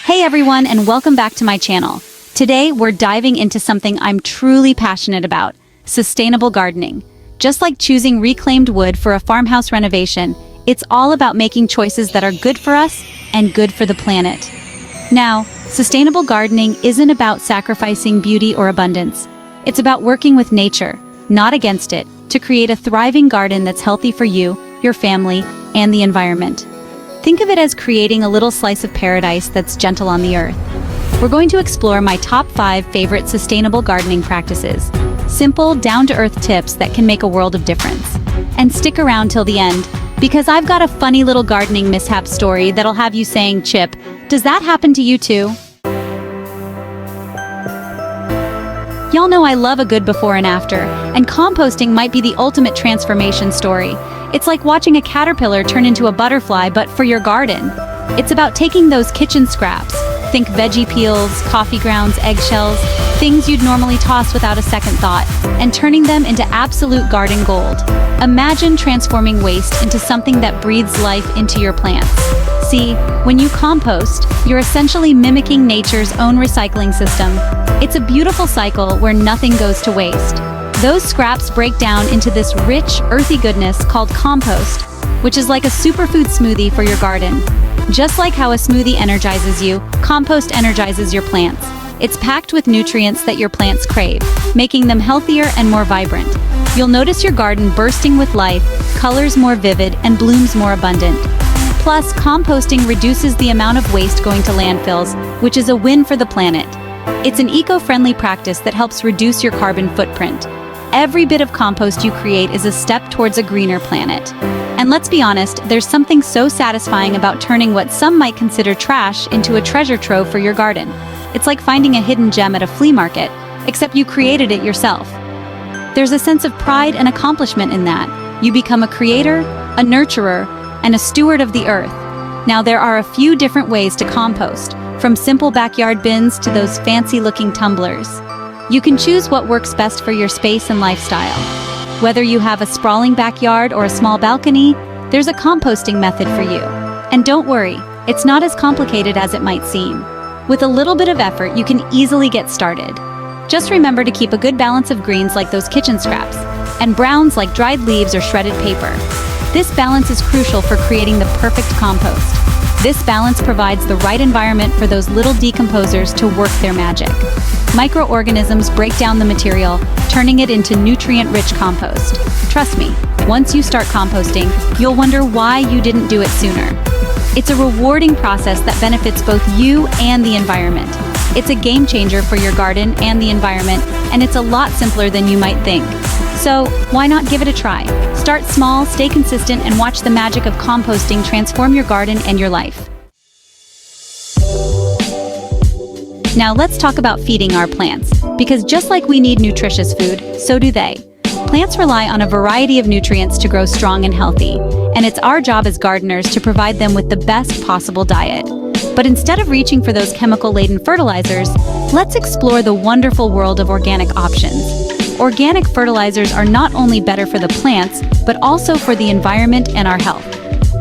Hey everyone, and welcome back to my channel. Today, we're diving into something I'm truly passionate about: sustainable gardening. Just like choosing reclaimed wood for a farmhouse renovation, it's all about making choices that are good for us and good for the planet. Now, sustainable gardening isn't about sacrificing beauty or abundance. It's about working with nature, not against it, to create a thriving garden that's healthy for you, your family, and the environment. Think of it as creating a little slice of paradise that's gentle on the earth. We're going to explore my top 5 favorite sustainable gardening practices. Simple, down-to-earth tips that can make a world of difference. And stick around till the end, because I've got a funny little gardening mishap story that'll have you saying, "Chip, does that happen to you too?" Y'all know I love a good before and after, and composting might be the ultimate transformation story. It's like watching a caterpillar turn into a butterfly, but for your garden. It's about taking those kitchen scraps, think veggie peels, coffee grounds, eggshells, things you'd normally toss without a second thought, and turning them into absolute garden gold. Imagine transforming waste into something that breathes life into your plants. See, when you compost, you're essentially mimicking nature's own recycling system. It's a beautiful cycle where nothing goes to waste. Those scraps break down into this rich, earthy goodness called compost, which is like a superfood smoothie for your garden. Just like how a smoothie energizes you, compost energizes your plants. It's packed with nutrients that your plants crave, making them healthier and more vibrant. You'll notice your garden bursting with life, colors more vivid, and blooms more abundant. Plus, composting reduces the amount of waste going to landfills, which is a win for the planet. It's an eco-friendly practice that helps reduce your carbon footprint. Every bit of compost you create is a step towards a greener planet. And let's be honest, there's something so satisfying about turning what some might consider trash into a treasure trove for your garden. It's like finding a hidden gem at a flea market, except you created it yourself. There's a sense of pride and accomplishment in that. You become a creator, a nurturer, and a steward of the earth. Now, there are a few different ways to compost, from simple backyard bins to those fancy-looking tumblers. You can choose what works best for your space and lifestyle. Whether you have a sprawling backyard or a small balcony, there's a composting method for you. And don't worry, it's not as complicated as it might seem. With a little bit of effort, you can easily get started. Just remember to keep a good balance of greens like those kitchen scraps, and browns like dried leaves or shredded paper. This balance is crucial for creating the perfect compost. This balance provides the right environment for those little decomposers to work their magic. Microorganisms break down the material, turning it into nutrient-rich compost. Trust me, once you start composting, you'll wonder why you didn't do it sooner. It's a rewarding process that benefits both you and the environment. It's a game changer for your garden and the environment, and it's a lot simpler than you might think. So, why not give it a try? Start small, stay consistent, and watch the magic of composting transform your garden and your life. Now let's talk about feeding our plants, because just like we need nutritious food, so do they. Plants rely on a variety of nutrients to grow strong and healthy, and it's our job as gardeners to provide them with the best possible diet. But instead of reaching for those chemical-laden fertilizers, let's explore the wonderful world of organic options. Organic fertilizers are not only better for the plants, but also for the environment and our health.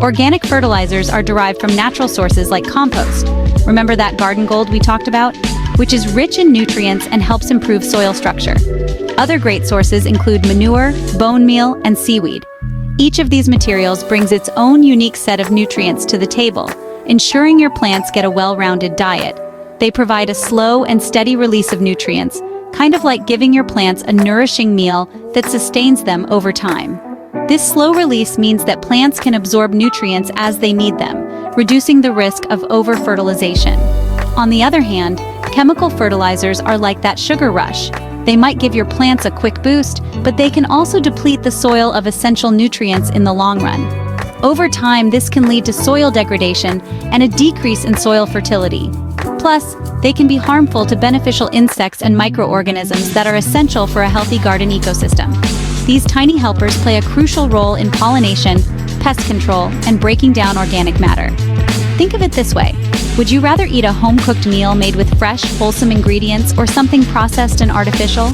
Organic fertilizers are derived from natural sources like compost. Remember that garden gold we talked about? Which is rich in nutrients and helps improve soil structure. Other great sources include manure, bone meal, and seaweed. Each of these materials brings its own unique set of nutrients to the table, ensuring your plants get a well-rounded diet. They provide a slow and steady release of nutrients, kind of like giving your plants a nourishing meal that sustains them over time. This slow release means that plants can absorb nutrients as they need them, reducing the risk of over-fertilization. On the other hand, chemical fertilizers are like that sugar rush. They might give your plants a quick boost, but they can also deplete the soil of essential nutrients in the long run. Over time, this can lead to soil degradation and a decrease in soil fertility. Plus, they can be harmful to beneficial insects and microorganisms that are essential for a healthy garden ecosystem. These tiny helpers play a crucial role in pollination, pest control, and breaking down organic matter. Think of it this way. Would you rather eat a home-cooked meal made with fresh, wholesome ingredients or something processed and artificial?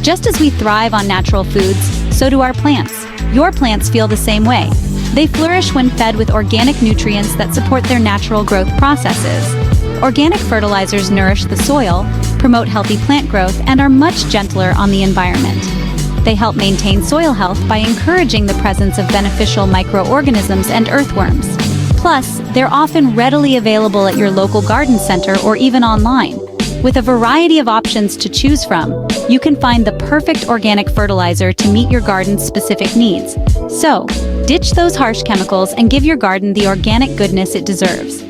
Just as we thrive on natural foods, so do our plants. Your plants feel the same way. They flourish when fed with organic nutrients that support their natural growth processes. Organic fertilizers nourish the soil, promote healthy plant growth, and are much gentler on the environment. They help maintain soil health by encouraging the presence of beneficial microorganisms and earthworms. Plus, they're often readily available at your local garden center or even online. With a variety of options to choose from, you can find the perfect organic fertilizer to meet your garden's specific needs. So, ditch those harsh chemicals and give your garden the organic goodness it deserves.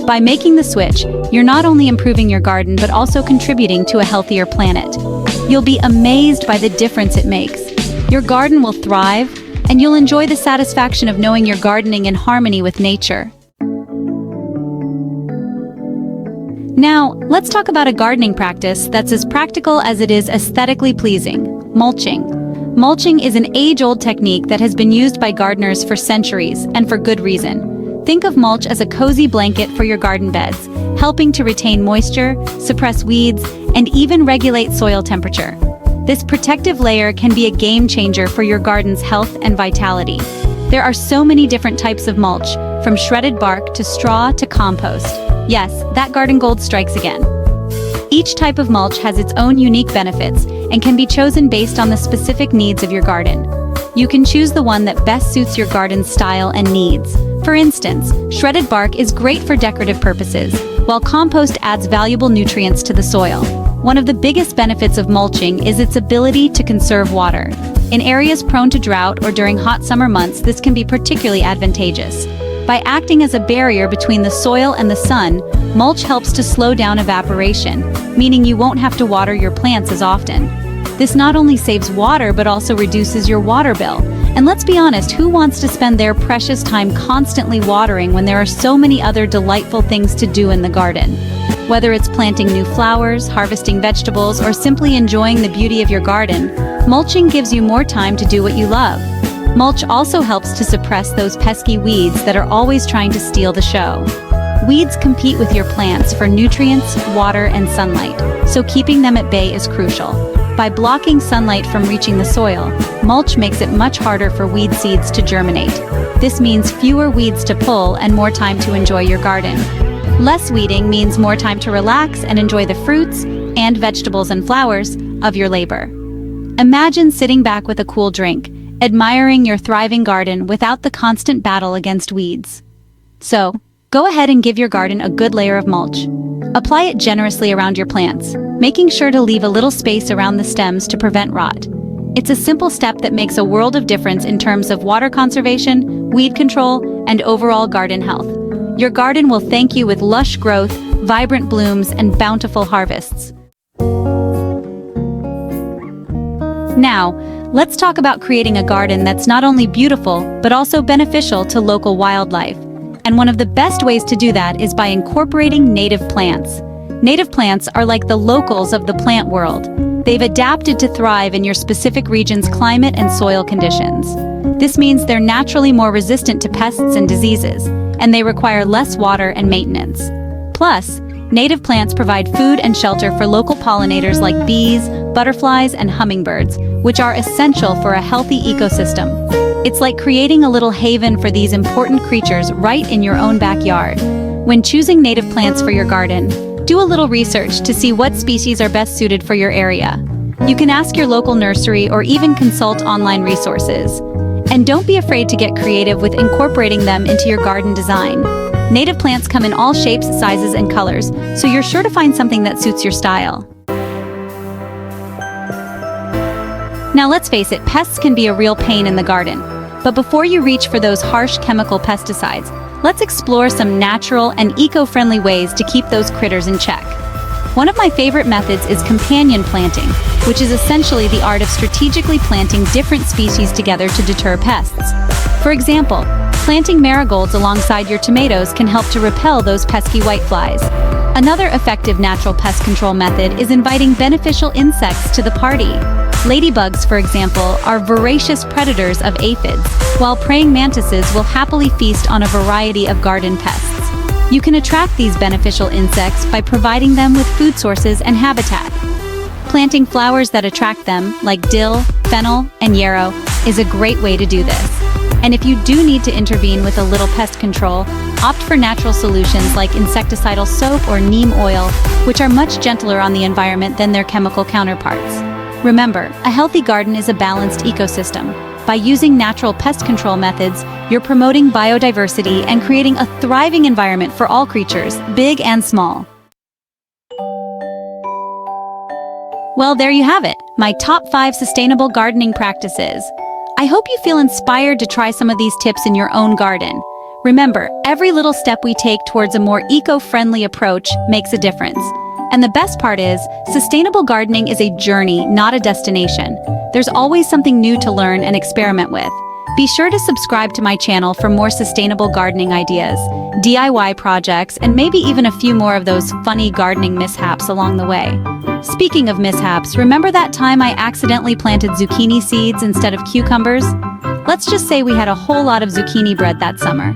By making the switch, you're not only improving your garden but also contributing to a healthier planet. You'll be amazed by the difference it makes. Your garden will thrive, and you'll enjoy the satisfaction of knowing you're gardening in harmony with nature. Now, let's talk about a gardening practice that's as practical as it is aesthetically pleasing: mulching. Mulching is an age-old technique that has been used by gardeners for centuries, and for good reason. Think of mulch as a cozy blanket for your garden beds, helping to retain moisture, suppress weeds, and even regulate soil temperature. This protective layer can be a game changer for your garden's health and vitality. There are so many different types of mulch, from shredded bark to straw to compost. Yes, that garden gold strikes again. Each type of mulch has its own unique benefits and can be chosen based on the specific needs of your garden. You can choose the one that best suits your garden's style and needs. For instance, shredded bark is great for decorative purposes, while compost adds valuable nutrients to the soil. One of the biggest benefits of mulching is its ability to conserve water. In areas prone to drought or during hot summer months, this can be particularly advantageous. By acting as a barrier between the soil and the sun, mulch helps to slow down evaporation, meaning you won't have to water your plants as often. This not only saves water but also reduces your water bill. And let's be honest, who wants to spend their precious time constantly watering when there are so many other delightful things to do in the garden? Whether it's planting new flowers, harvesting vegetables, or simply enjoying the beauty of your garden, mulching gives you more time to do what you love. Mulch also helps to suppress those pesky weeds that are always trying to steal the show. Weeds compete with your plants for nutrients, water, and sunlight, so keeping them at bay is crucial. By blocking sunlight from reaching the soil, mulch makes it much harder for weed seeds to germinate. This means fewer weeds to pull and more time to enjoy your garden. Less weeding means more time to relax and enjoy the fruits and vegetables and flowers of your labor. Imagine sitting back with a cool drink, admiring your thriving garden without the constant battle against weeds. So, go ahead and give your garden a good layer of mulch. Apply it generously around your plants, making sure to leave a little space around the stems to prevent rot. It's a simple step that makes a world of difference in terms of water conservation, weed control, and overall garden health. Your garden will thank you with lush growth, vibrant blooms, and bountiful harvests. Now, let's talk about creating a garden that's not only beautiful, but also beneficial to local wildlife. And one of the best ways to do that is by incorporating native plants. Native plants are like the locals of the plant world. They've adapted to thrive in your specific region's climate and soil conditions. This means they're naturally more resistant to pests and diseases, and they require less water and maintenance. Plus, native plants provide food and shelter for local pollinators like bees, butterflies, and hummingbirds, which are essential for a healthy ecosystem. It's like creating a little haven for these important creatures right in your own backyard. When choosing native plants for your garden, do a little research to see what species are best suited for your area. You can ask your local nursery or even consult online resources. And don't be afraid to get creative with incorporating them into your garden design. Native plants come in all shapes, sizes, and colors, so you're sure to find something that suits your style. Now let's face it, pests can be a real pain in the garden. But before you reach for those harsh chemical pesticides, let's explore some natural and eco-friendly ways to keep those critters in check. One of my favorite methods is companion planting, which is essentially the art of strategically planting different species together to deter pests. For example, planting marigolds alongside your tomatoes can help to repel those pesky whiteflies. Another effective natural pest control method is inviting beneficial insects to the party. Ladybugs, for example, are voracious predators of aphids, while praying mantises will happily feast on a variety of garden pests. You can attract these beneficial insects by providing them with food sources and habitat. Planting flowers that attract them, like dill, fennel, and yarrow, is a great way to do this. And if you do need to intervene with a little pest control, opt for natural solutions like insecticidal soap or neem oil, which are much gentler on the environment than their chemical counterparts. Remember, a healthy garden is a balanced ecosystem. By using natural pest control methods, you're promoting biodiversity and creating a thriving environment for all creatures, big and small. Well, there you have it, my top 5 sustainable gardening practices. I hope you feel inspired to try some of these tips in your own garden. Remember, every little step we take towards a more eco-friendly approach makes a difference. And the best part is, sustainable gardening is a journey, not a destination. There's always something new to learn and experiment with. Be sure to subscribe to my channel for more sustainable gardening ideas, DIY projects, and maybe even a few more of those funny gardening mishaps along the way. Speaking of mishaps, remember that time I accidentally planted zucchini seeds instead of cucumbers? Let's just say we had a whole lot of zucchini bread that summer.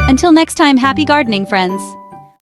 Until next time, happy gardening, friends!